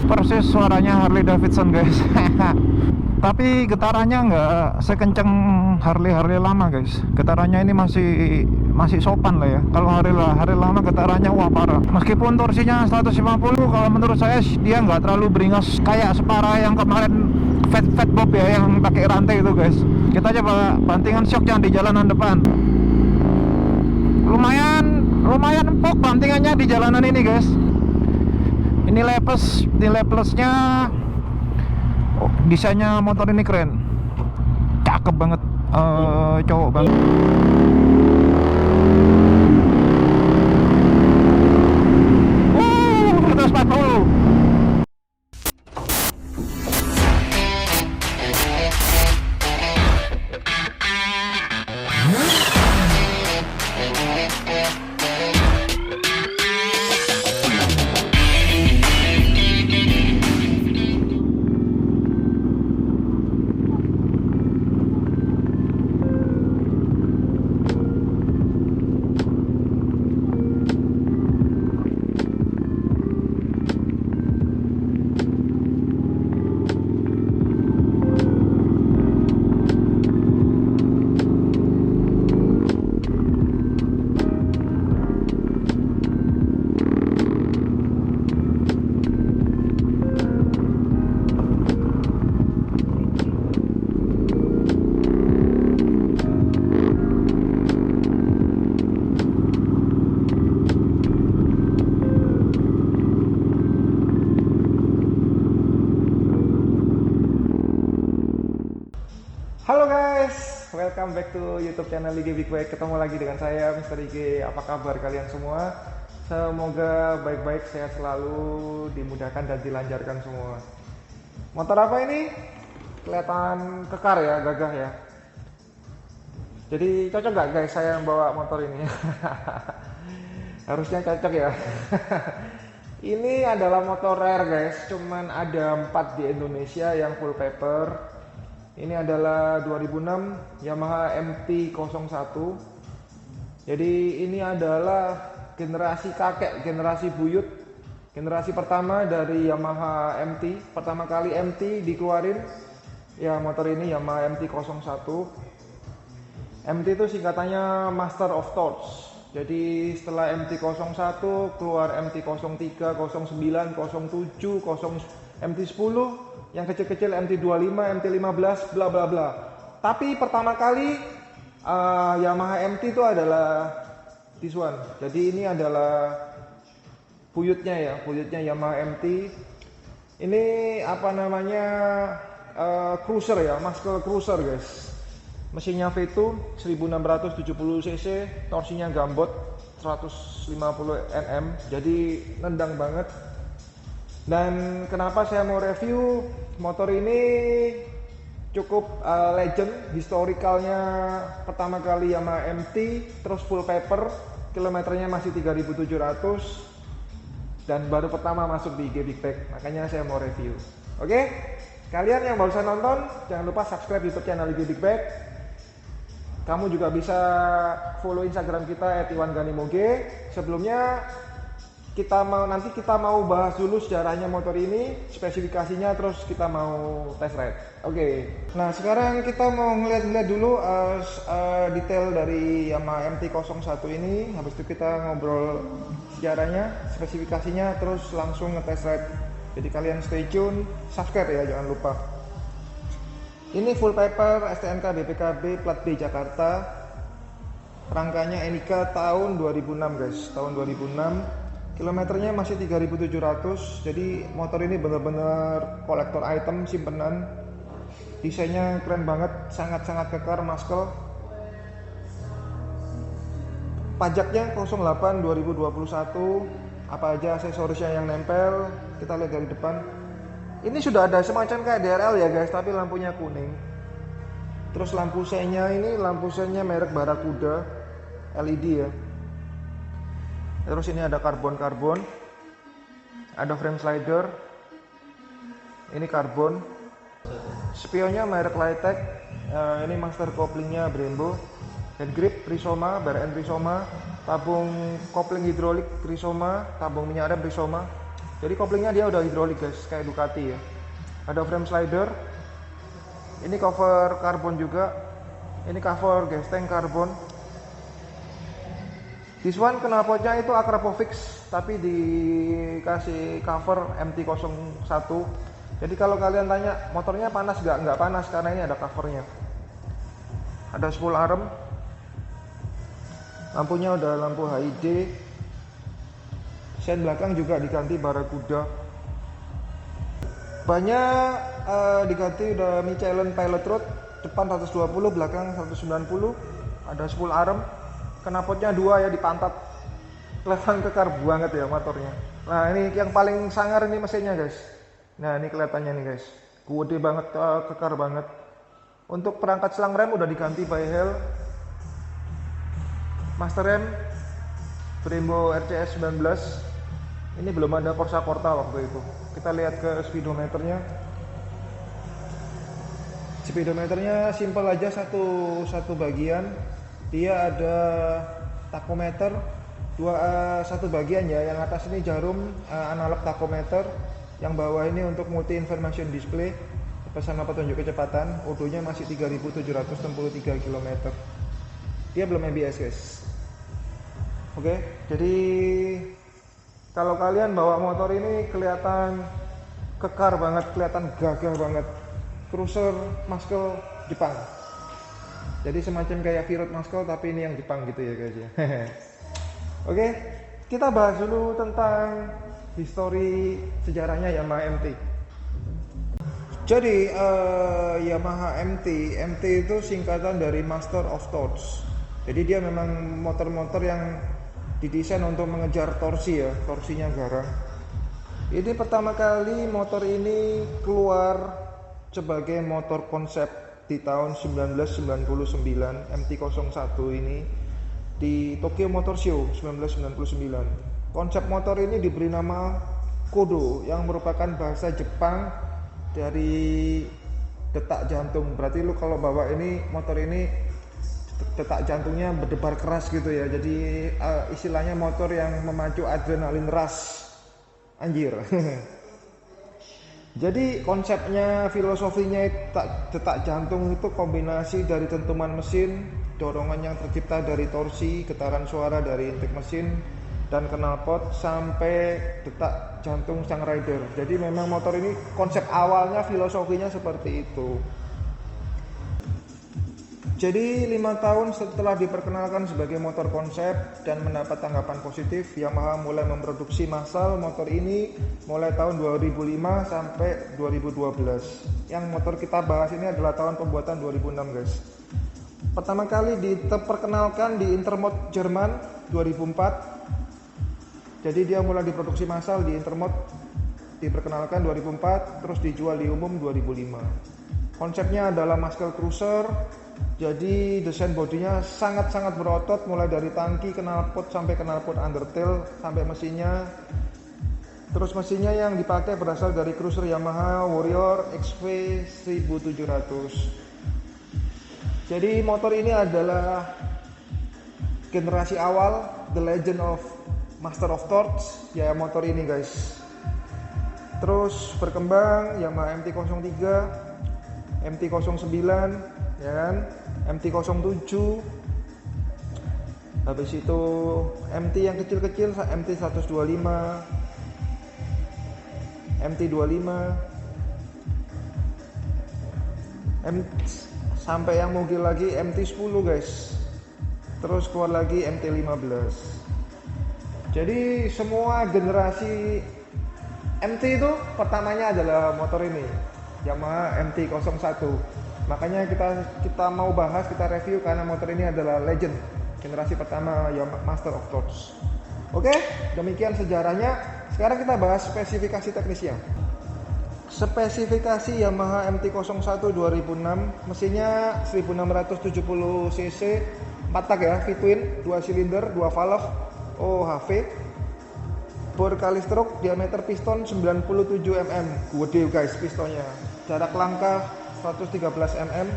persis suaranya Harley Davidson guys. Tapi getarannya nggak sekenceng Harley lama guys. Getarannya ini masih sopan lah ya. Kalau Harley lama getarannya wah parah. Meskipun torsinya 150, kalau menurut saya dia nggak terlalu beringas kayak separah yang kemarin Fat Bob ya, yang pakai rantai itu guys. Kita coba bantingan shocknya di jalanan depan. Lumayan empuk bantingannya di jalanan ini guys. Ini leplessnya. Oh, desainnya motor ini keren, cakep banget, cowok banget. Terus 40. Halo guys, welcome back to YouTube channel IG Big Bike. Ketemu lagi dengan saya Mr. IG. Apa kabar kalian semua? Semoga baik-baik, sehat selalu, dimudahkan dan dilancarkan semua. Motor apa ini? Kelihatan kekar ya, gagah ya. Jadi cocok gak guys saya bawa motor ini? Harusnya cocok ya. Ini adalah motor rare guys, cuman ada 4 di Indonesia yang full paper. Ini adalah 2006 Yamaha MT-01. Jadi ini adalah generasi kakek, generasi buyut, generasi pertama dari Yamaha MT. Pertama kali MT dikeluarin ya motor ini, Yamaha MT-01. MT itu singkatannya Master of Torts. Jadi setelah MT-01 keluar MT-03, 09, 07, MT-10, yang kecil-kecil MT-25, MT-15, bla bla bla. Tapi pertama kali Yamaha MT itu adalah this one. Jadi ini adalah buyutnya Yamaha MT. Ini apa namanya, cruiser ya, muscle cruiser guys. Mesinnya V2 1670 cc, torsinya gambot 150 Nm. Jadi nendang banget. Dan kenapa saya mau review motor ini, cukup legend, historikalnya pertama kali Yamaha MT, terus full paper, kilometernya masih 3.700, dan baru pertama masuk di IG Big Bike, makanya saya mau review. Oke, kalian yang barusan nonton, jangan lupa subscribe YouTube channel IG Big Bike. Kamu juga bisa follow Instagram kita @iwanganimoge. Sebelumnya nanti kita mau bahas dulu sejarahnya motor ini, spesifikasinya, terus kita mau test ride. Oke. Nah, sekarang kita mau ngeliat dulu detail dari Yamaha MT-01 ini. Habis itu kita ngobrol sejarahnya, spesifikasinya, terus langsung nge-test ride. Jadi kalian stay tune, subscribe ya, jangan lupa. Ini full paper STNK BPKB plat B Jakarta. Rangkanya Enica tahun 2006 guys, tahun 2006. Kilometernya masih 3.700. Jadi motor ini benar-benar kolektor item, simpenan. Desainnya keren banget, sangat-sangat kekar, muscle. Pajaknya 08 2021. Apa aja aksesorisnya yang nempel, kita lihat dari depan. Ini sudah ada semacam kayak DRL ya guys, tapi lampunya kuning. Terus lampu senya ini, lampu senya merek Barakuda, LED ya. Terus ini ada karbon, ada frame slider, ini karbon, spionnya merek Lightech, ini master couplingnya Brembo, head grip Rizoma, BRN Rizoma, tabung kopling hidrolik Rizoma, tabung minyak rem Rizoma. Jadi koplingnya dia udah hidrolik guys, kayak Ducati ya. Ada frame slider. Ini cover karbon juga. Ini cover gas tank karbon. This one knalpotnya itu Akrapovic, tapi dikasih cover MT-01. Jadi kalau kalian tanya motornya panas nggak panas karena ini ada covernya. Ada spool arm. Lampunya udah lampu HID. Sen belakang juga diganti Barakuda. Banyak diganti udah Michelin Pilot Road. Depan 120, belakang 190. Ada spool arm. Knalpotnya 2 ya di pantat. Kelihatan kekar banget ya motornya. Nah ini yang paling sangar ini mesinnya guys. Nah ini kelihatannya nih guys, gede banget, kekar banget. Untuk perangkat selang rem udah diganti by Hell. Master rem Brembo RCS 19. Ini belum ada Corsa Corta waktu itu. Kita lihat ke speedometernya. Speedometernya simple aja, satu bagian. Dia ada tachometer satu bagian ya. Yang atas ini jarum analog tachometer. Yang bawah ini untuk multi information display bersama petunjuk kecepatan. Odonya masih 3763 km. Dia belum ABS guys. Oke, jadi kalau kalian bawa motor ini kelihatan kekar banget, kelihatan gagah banget. Cruiser Muscle Jepang. Jadi semacam kayak V-Road Muscle tapi ini yang Jepang gitu ya guys ya. Oke, kita bahas dulu tentang histori sejarahnya Yamaha MT. Jadi Yamaha MT itu singkatan dari Master of Torque. Jadi dia memang motor-motor yang didesain untuk mengejar torsi ya, torsinya garang. Ini pertama kali motor ini keluar sebagai motor konsep di tahun 1999, MT-01 ini di Tokyo Motor Show 1999. Konsep motor ini diberi nama Kodo yang merupakan bahasa Jepang dari detak jantung. Berarti lu kalau bawa ini motor ini detak jantungnya berdebar keras gitu ya. Jadi istilahnya motor yang memacu adrenalin rush. Anjir. Jadi konsepnya, filosofinya detak jantung itu kombinasi dari dentuman mesin, dorongan yang tercipta dari torsi, getaran suara dari intake mesin, dan knalpot sampai detak jantung sang rider. Jadi memang motor ini konsep awalnya filosofinya seperti itu. Jadi 5 tahun setelah diperkenalkan sebagai motor konsep dan mendapat tanggapan positif, Yamaha mulai memproduksi massal motor ini mulai tahun 2005 sampai 2012. Yang motor kita bahas ini adalah tahun pembuatan 2006 guys. Pertama kali diperkenalkan di Intermod Jerman 2004. Jadi dia mulai diproduksi massal di Intermod, diperkenalkan 2004, terus dijual di umum 2005. Konsepnya adalah muscle cruiser. Jadi desain bodinya sangat-sangat berotot, mulai dari tangki, knalpot sampai knalpot undertail sampai mesinnya. Terus mesinnya yang dipakai berasal dari cruiser Yamaha Warrior XV 1700. Jadi motor ini adalah generasi awal, the legend of Master of Torque ya motor ini guys. Terus berkembang Yamaha MT-03, MT-09 ya kan, MT-07, habis itu MT yang kecil-kecil, MT-125, MT-25, sampai yang mobil lagi MT-10 guys. Terus keluar lagi MT-15. Jadi semua generasi MT itu pertamanya adalah motor ini, Yamaha MT-01. Makanya kita mau bahas, kita review karena motor ini adalah legend, generasi pertama Yamaha Master of Torque. Oke, demikian sejarahnya. Sekarang kita bahas spesifikasi teknisnya. Spesifikasi Yamaha MT-01 2006, mesinnya 1670 cc, 4 tak ya, V-twin, 2 silinder, 2 valve, OHV. Bor kali stroke, diameter piston 97 mm, gede guys pistonnya. Jarak langkah 113 mm,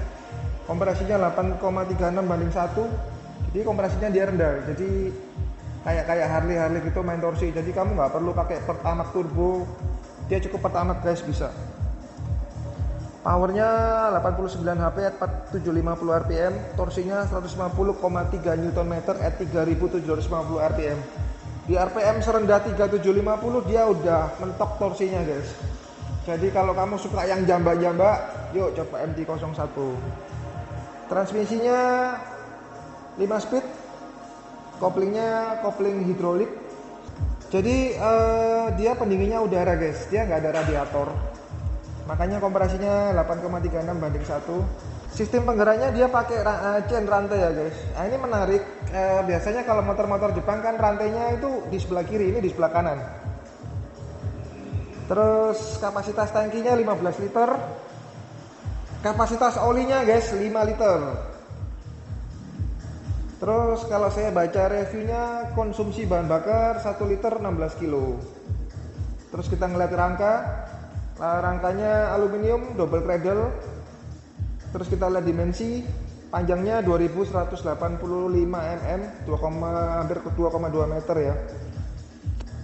kompresinya 8,36 banding 1. Jadi kompresinya dia rendah. Jadi kayak Harley gitu main torsi. Jadi kamu nggak perlu pakai Pertamax turbo, dia cukup Pertamax guys, bisa. Powernya 89 HP at 4750 rpm, torsinya 150,3 Nm at 3750 rpm. Di rpm serendah 3750 dia udah mentok torsinya guys. Jadi kalau kamu suka yang jambak-jambak, yuk coba MT-01. Transmisinya 5 speed, koplingnya kopling hidrolik. Jadi dia pendinginnya udara guys, dia nggak ada radiator. Makanya kompresinya 8,36 banding 1. Sistem penggeraknya dia pakai chain rantai ya guys. Nah ini menarik. Biasanya kalau motor-motor Jepang kan rantainya itu di sebelah kiri, ini di sebelah kanan. Terus kapasitas tangkinya 15 liter. Kapasitas olinya guys 5 liter. Terus kalau saya baca reviewnya, konsumsi bahan bakar 1 liter 16 kilo. Terus kita ngeliat rangkanya aluminium double cradle. Terus kita lihat dimensi, panjangnya 2185 mm, hampir 2,2 meter ya.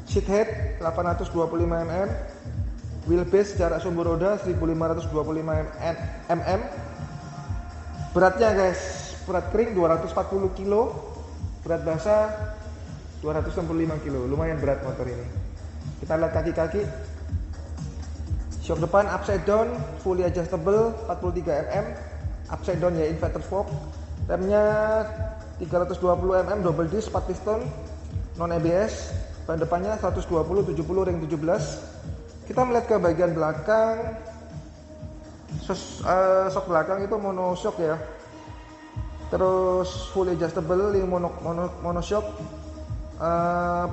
Seat head 825 mm, wheelbase jarak sumbu roda 1525 mm. Beratnya guys, berat kering 240 kg, berat basah 265 kg, lumayan berat motor ini. Kita lihat kaki-kaki. Shock depan upside down, fully adjustable 43 mm, upside down ya, inverter fork. Remnya 320 mm double disc 4 piston, non ABS. Ban depannya 120 70 ring 17. Kita melihat ke bagian belakang. Shock belakang itu monoshock ya. Terus fully adjustable, ini monoshock.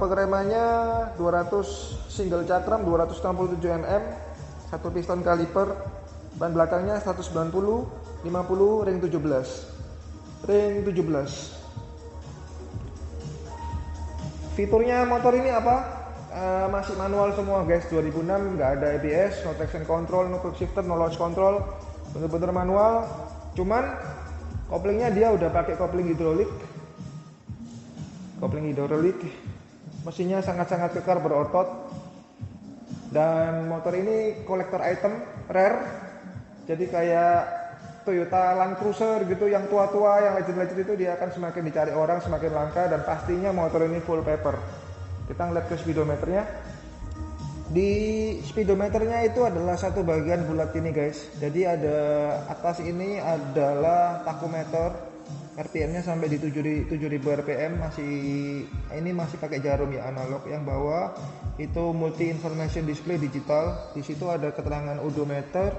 Pengeremannya 200 single cakram 267 mm, satu piston kaliper. Ban belakangnya 190 50 ring 17. Fiturnya motor ini apa? Masih manual semua guys, 2006, nggak ada ABS, no traction control, no quick shifter, no launch control, bener-bener manual. Cuman koplingnya dia udah pakai kopling hidrolik. Mesinnya sangat-sangat kekar, berotot. Dan motor ini kolektor item rare. Jadi kayak Toyota Land Cruiser gitu yang tua-tua, yang legend-legend itu dia akan semakin dicari orang, semakin langka, dan pastinya motor ini full paper. Kita ngeliat ke speedometernya. Di speedometernya itu adalah satu bagian bulat ini guys. Jadi ada atas ini adalah tachometer, RPM-nya sampai di 7000 rpm, masih pakai jarum ya, analog. Yang bawah itu multi information display digital. Di situ ada keterangan odometer,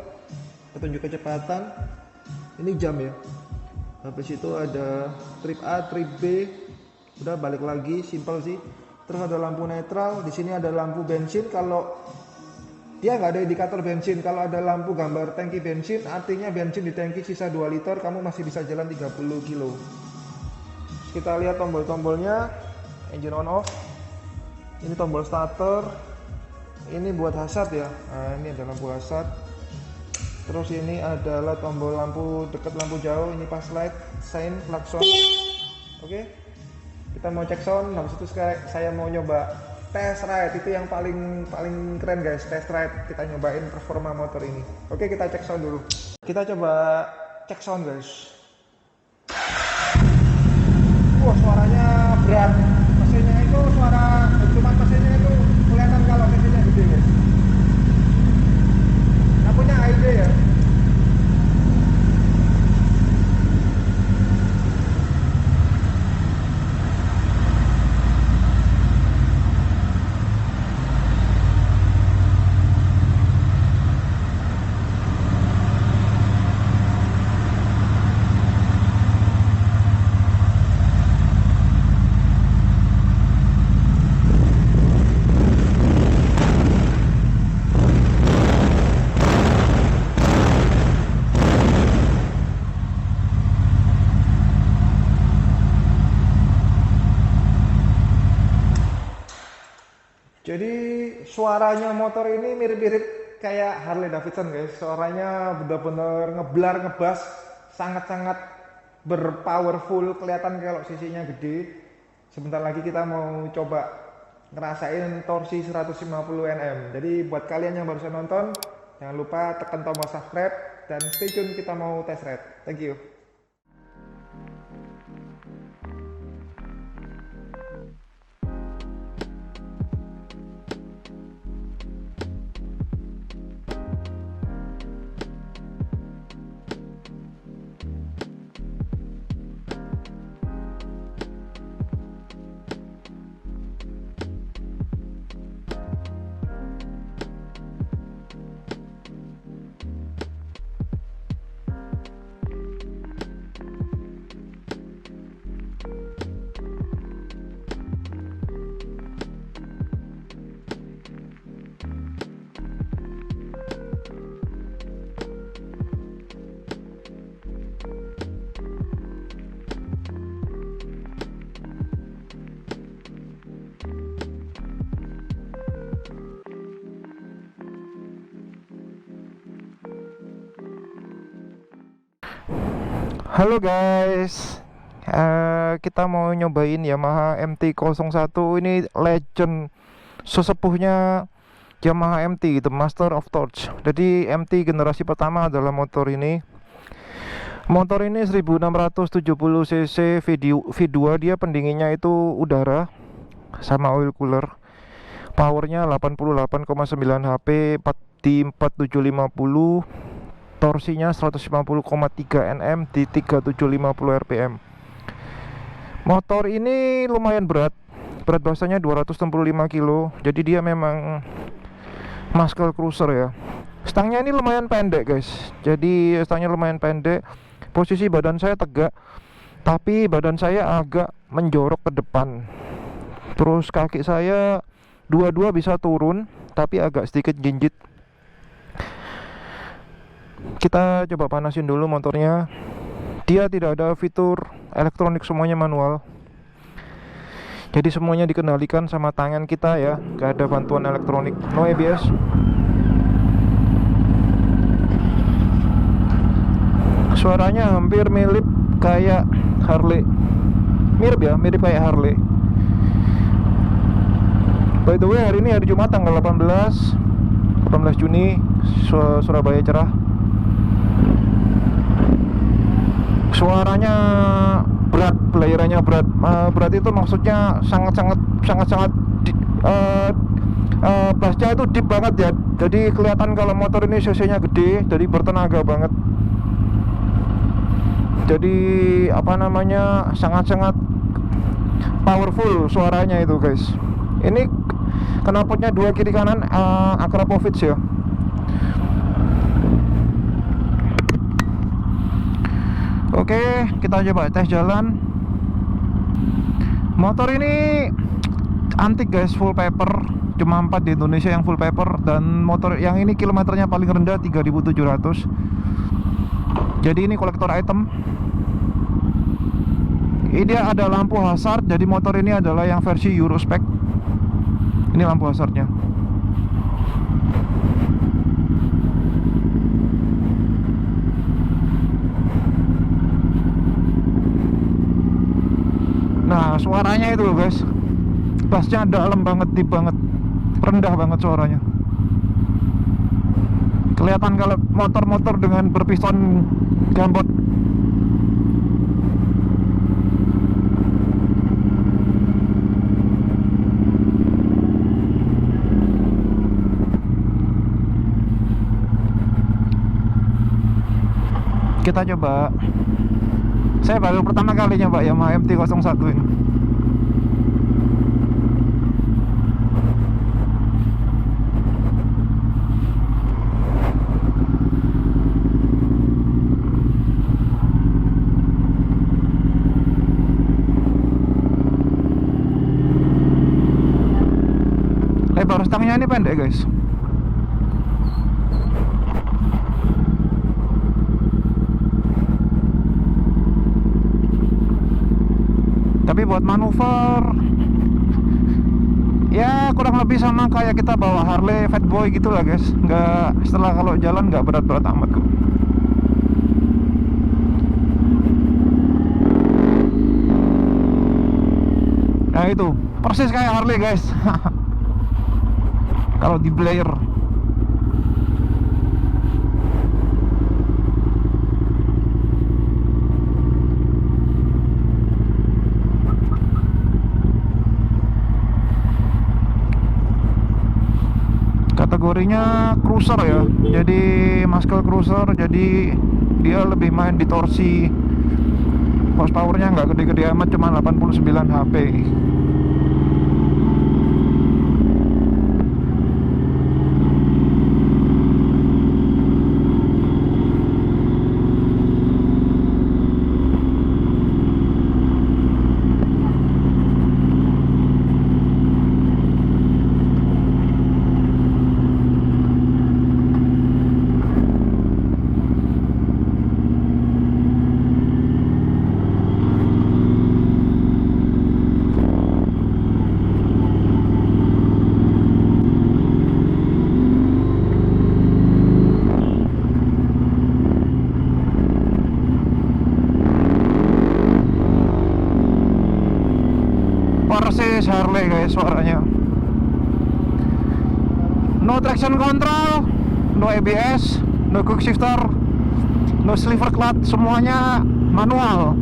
petunjuk kecepatan. Ini jam ya. Habis itu ada trip A, trip B. Udah balik lagi, simple sih. Terus ada lampu netral. Di sini ada lampu bensin. Kalau dia nggak ada indikator bensin, kalau ada lampu gambar tangki bensin, artinya bensin di tangki sisa 2 liter, kamu masih bisa jalan 30 kilo. Kita lihat tombol-tombolnya. Engine on off. Ini tombol starter. Ini buat hazard ya. Nah, ini ada lampu hazard. Terus ini adalah tombol lampu dekat, lampu jauh. Ini pass light, sign, klakson. Oke. Kita mau cek sound. Habis itu saya mau nyoba test ride. Itu yang paling keren guys, test ride. Kita nyobain performa motor ini. Oke, kita cek sound dulu. Kita coba cek sound guys. Wah, suaranya berat. Mesinnya itu suara, cuma mesinnya itu kelihatan kalau mesinnya gede guys. Lampunya AID ya. Jadi suaranya motor ini mirip-mirip kayak Harley Davidson guys. Suaranya benar-benar ngeblar, ngebas, sangat-sangat berpowerful, kelihatan kalau sisinya gede. sebentar lagi kita mau coba ngerasain torsi 150 Nm. Jadi buat kalian yang barusan nonton, jangan lupa tekan tombol subscribe dan stay tune, kita mau test ride. Thank you. Halo guys, kita mau nyobain Yamaha MT-01. Ini legend sesepuhnya Yamaha MT gitu, Master of Torch. Jadi MT generasi pertama adalah motor ini. Motor ini 1670 cc V2, dia pendinginnya itu udara sama oil cooler. Powernya 88,9 HP di 4750. Torsinya 150,3 Nm di 3750 rpm. Motor ini lumayan berat basanya 265 kilo. Jadi dia memang muscle cruiser ya. Stangnya ini lumayan pendek guys. Jadi stangnya lumayan pendek. Posisi badan saya tegak, tapi badan saya agak menjorok ke depan. Terus kaki saya dua-dua bisa turun, tapi agak sedikit jinjit. Kita coba panasin dulu motornya. Dia tidak ada fitur elektronik, semuanya manual. Jadi semuanya dikendalikan sama tangan kita ya, gak ada bantuan elektronik. No ABS. Suaranya hampir mirip kayak Harley. Mirip kayak Harley. By the way, hari ini hari Jumat tanggal 18 Juni, Surabaya cerah. Suaranya berat, pelayarannya berat. Berat itu maksudnya sangat bassnya itu deep banget ya. Jadi kelihatan kalau motor ini cc-nya gede, jadi bertenaga banget. Jadi sangat powerful suaranya itu guys. Ini knalpotnya dua kiri kanan Akrapovic ya. Oke, kita coba tes jalan. Motor ini antik guys, full paper. Cuma 4 di Indonesia yang full paper. Dan motor yang ini kilometernya paling rendah 3.700. Jadi ini kolektor item. Ini dia ada lampu hazard. Jadi motor ini adalah yang versi Euro spec. Ini lampu hazardnya. Nah, suaranya itu loh guys, bassnya dalam banget, deep banget, rendah banget suaranya. Kelihatan kalau motor-motor dengan berpiston gambot. Kita coba. Saya baru pertama kali nyoba Yamaha MT-01 ini. Lebar stangnya ini pendek guys. Tapi buat manuver ya kurang lebih sama kayak kita bawa Harley Fatboy gitu lah guys. Nggak, setelah kalau jalan nggak berat-berat amat kok. Nah itu persis kayak Harley guys. Kalau di Blair. Kategorinya cruiser ya, jadi muscle cruiser, jadi dia lebih main di torsi. Horsepowernya nggak gede-gede amat, cuma 89 HP. Persis Harley guys suaranya. No traction control, no ABS, no quick shifter, no sliver clutch, semuanya manual.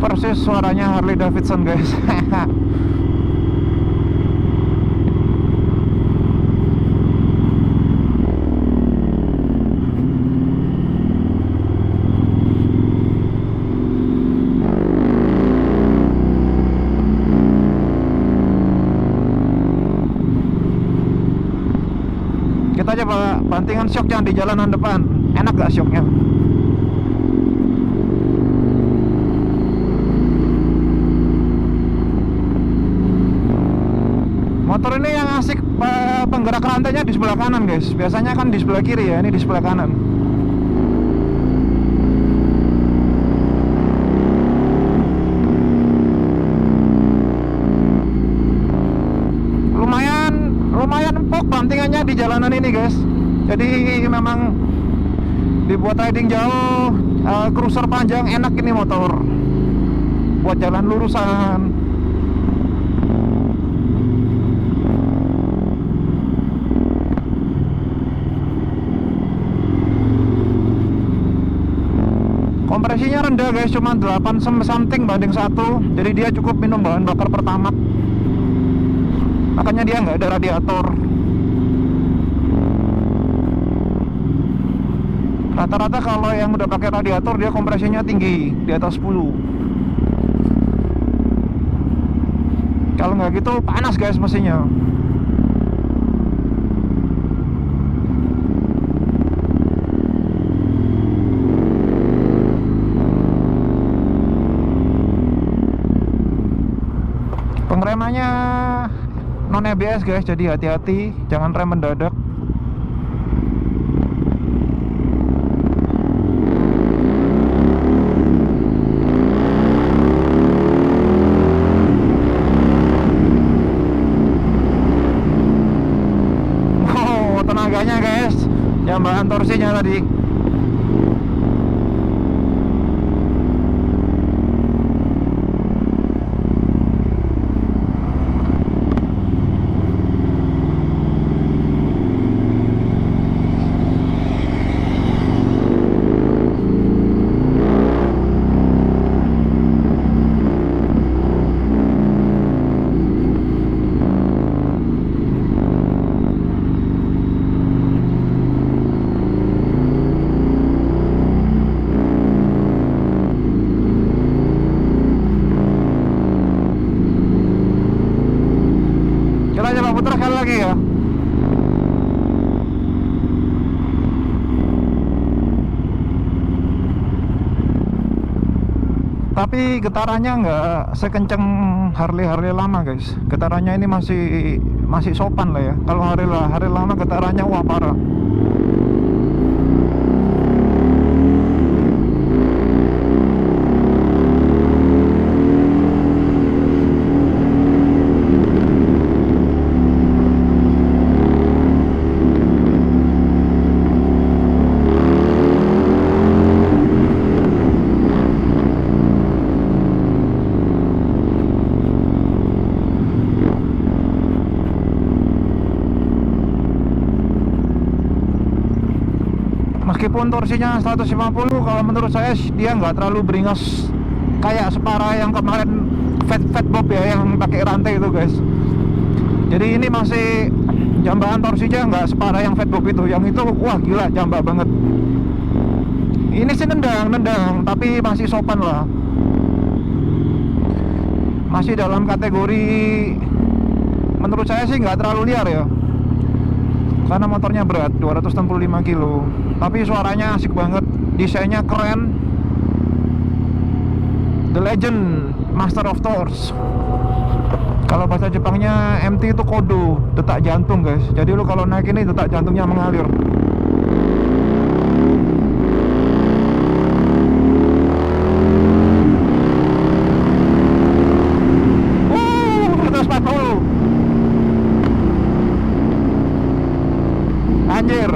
Persis suaranya Harley Davidson guys. Kita coba bantingan shocknya di jalanan depan. Enak gak shocknya? Motor ini yang asik penggerak rantainya di sebelah kanan guys. Biasanya kan di sebelah kiri ya, ini di sebelah kanan. Lumayan empuk bantingannya di jalanan ini guys. Jadi memang dibuat riding jauh, cruiser panjang, enak ini motor buat jalan lurusan. Kompresinya rendah guys, cuma 8 something banding 1. Jadi dia cukup minum bahan bakar pertamax. Makanya dia nggak ada radiator. Rata-rata kalau yang udah pakai radiator dia kompresinya tinggi, di atas 10. Kalau nggak gitu panas guys mesinnya. Pengeremannya non ABS guys, jadi hati-hati, jangan rem mendadak. Wow, tenaganya guys, jambahan torsinya tadi. Kita coba putar sekali lagi ya. Tapi getarannya nggak sekenceng Harley lama guys. Getarannya ini masih sopan lah ya. Kalau Harley lama getarannya wah parah. Meskipun torsinya 150, kalau menurut saya dia nggak terlalu beringas kayak Separa yang kemarin Fat Bob ya, yang pakai rantai itu guys. Jadi ini masih jambahan torsinya nggak Separa yang Fat Bob itu. Yang itu wah gila, jambak banget. Ini sih nendang, tapi masih sopan lah. Masih dalam kategori, menurut saya sih nggak terlalu liar ya, karena motornya berat 265 kilo. Tapi suaranya asik banget, desainnya keren. The Legend, Master of Torque. Kalau bahasa Jepangnya MT itu kodo, detak jantung guys. Jadi lu kalau naik ini detak jantungnya mengalir. Anjir.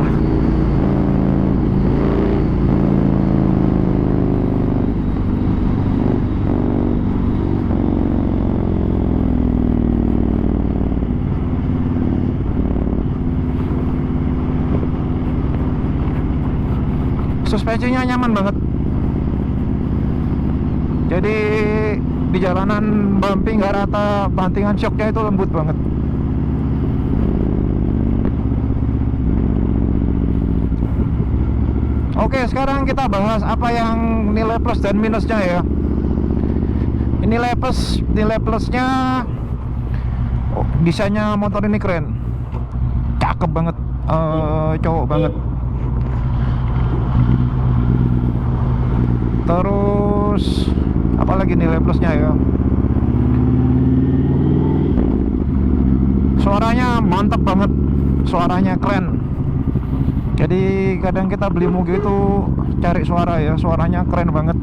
Suspensinya nyaman banget. Jadi di jalanan bumpy nggak rata, bantingan shocknya itu lembut banget. Oke, sekarang kita bahas apa yang nilai plus dan minusnya ya. Nilai plusnya, desainnya motor ini keren, cakep banget, cowok banget. Terus apalagi nilai plusnya ya, suaranya mantap banget, suaranya keren. Jadi kadang kita beli moge itu cari suara ya, suaranya keren banget.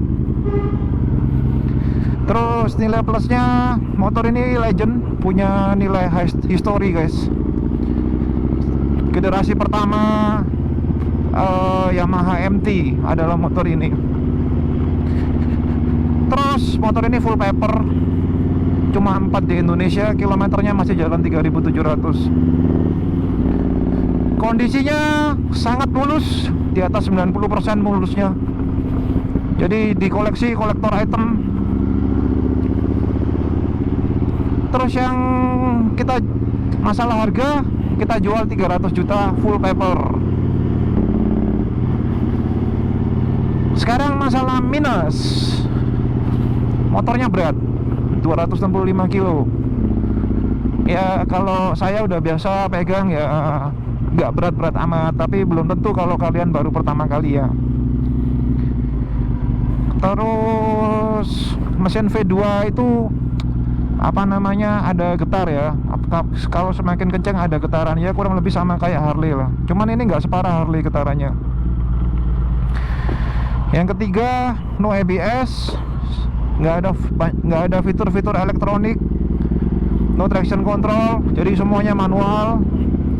Terus nilai plusnya, motor ini Legend, punya nilai history guys. Generasi pertama Yamaha MT adalah motor ini. Terus motor ini full paper, cuma 4 di Indonesia, kilometernya masih jalan 3.700. Kondisinya sangat mulus, di atas 90% mulusnya. Jadi di koleksi kolektor item. Terus yang kita masalah harga, kita jual 300 juta full paper. Sekarang masalah minus, motornya berat 265 kilo. Ya kalau saya udah biasa pegang ya nggak berat-berat amat, tapi belum tentu kalau kalian baru pertama kali ya. Terus mesin V2 itu apa namanya, ada getar ya. Kalau semakin kencang ada getaran ya, kurang lebih sama kayak Harley lah. Cuman ini nggak separah Harley getarannya. Yang ketiga, no ABS, nggak ada fitur-fitur elektronik, no traction control, jadi semuanya manual.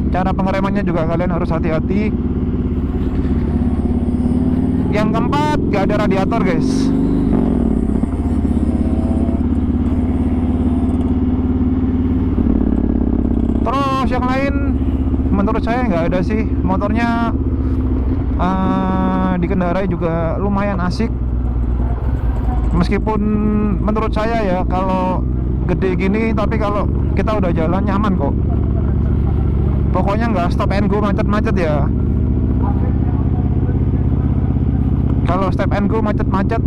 Cara pengeremannya juga kalian harus hati-hati. Yang keempat, nggak ada radiator guys. Terus yang lain menurut saya nggak ada sih. Motornya dikendarai juga lumayan asik. Meskipun menurut saya ya, kalau gede gini, tapi kalau kita udah jalan nyaman kok. Pokoknya nggak stop and go macet-macet ya. Kalau stop and go macet-macet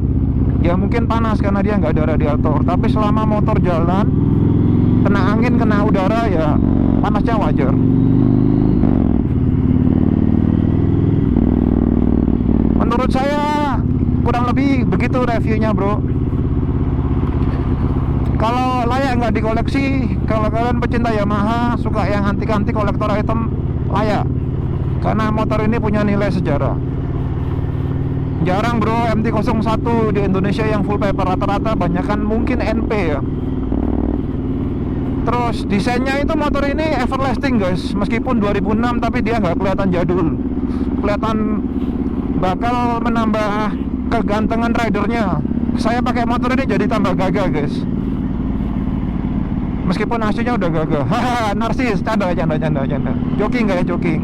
ya mungkin panas karena dia nggak ada radiator. Tapi selama motor jalan, kena angin, kena udara ya panasnya wajar. Menurut saya kurang lebih begitu reviewnya bro. Kalau layak nggak dikoleksi, kalau kalian pecinta Yamaha, suka yang antik-antik kolektor item, layak. Karena motor ini punya nilai sejarah. Jarang bro MT-01 di Indonesia yang full paper, rata-rata banyakan mungkin NP ya. Terus desainnya itu motor ini everlasting guys. Meskipun 2006 tapi dia nggak kelihatan jadul. Kelihatan bakal menambah kegantengan ridernya. Saya pakai motor ini jadi tambah gagah guys. Meskipun aslinya udah gagah. Haha, narsis, canda. Joking guys, joking.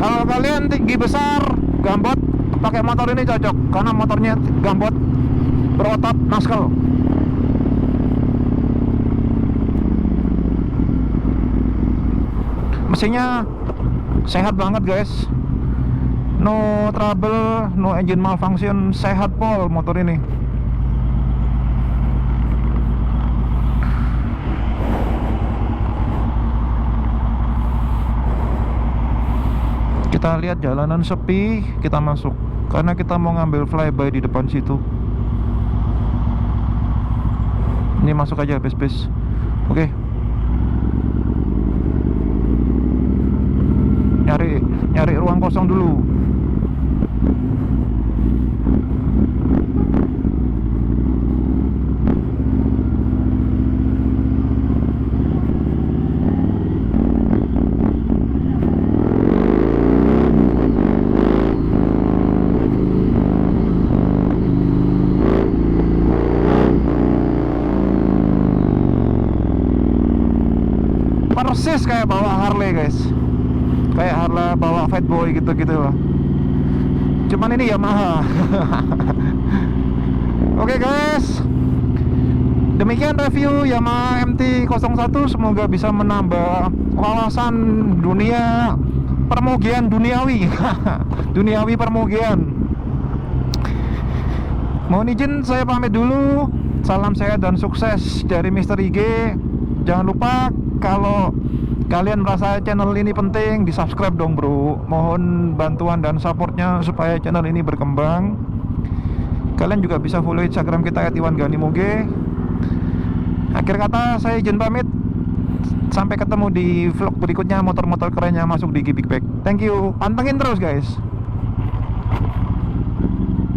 Kalau kalian tinggi besar, gambot, pakai motor ini cocok karena motornya gambot, berotot, naskel. Mesinnya sehat banget guys, no trouble, no engine malfunction, sehat pol motor ini. Kita lihat jalanan sepi, kita masuk karena kita mau ngambil flyby di depan situ. Ini masuk aja bis. Oke. Nyari ruang kosong dulu. Persis kayak bawa Harley guys, kayak Harley bawa Fatboy gitu-gitu lah. Cuman ini Yamaha. Oke guys, demikian review Yamaha MT-01. Semoga bisa menambah wawasan dunia permogian duniawi. Duniawi permogian. Mohon izin saya pamit dulu. Salam sehat dan sukses dari Mr. IG. Jangan lupa kalau kalian merasa channel ini penting, di subscribe dong bro. Mohon bantuan dan supportnya supaya channel ini berkembang. Kalian juga bisa follow Instagram kita @iwanganimoge. Akhir kata saya izin pamit. Sampai ketemu di vlog berikutnya, motor-motor kerennya masuk di Gibig Bag. Thank you, pantengin terus guys.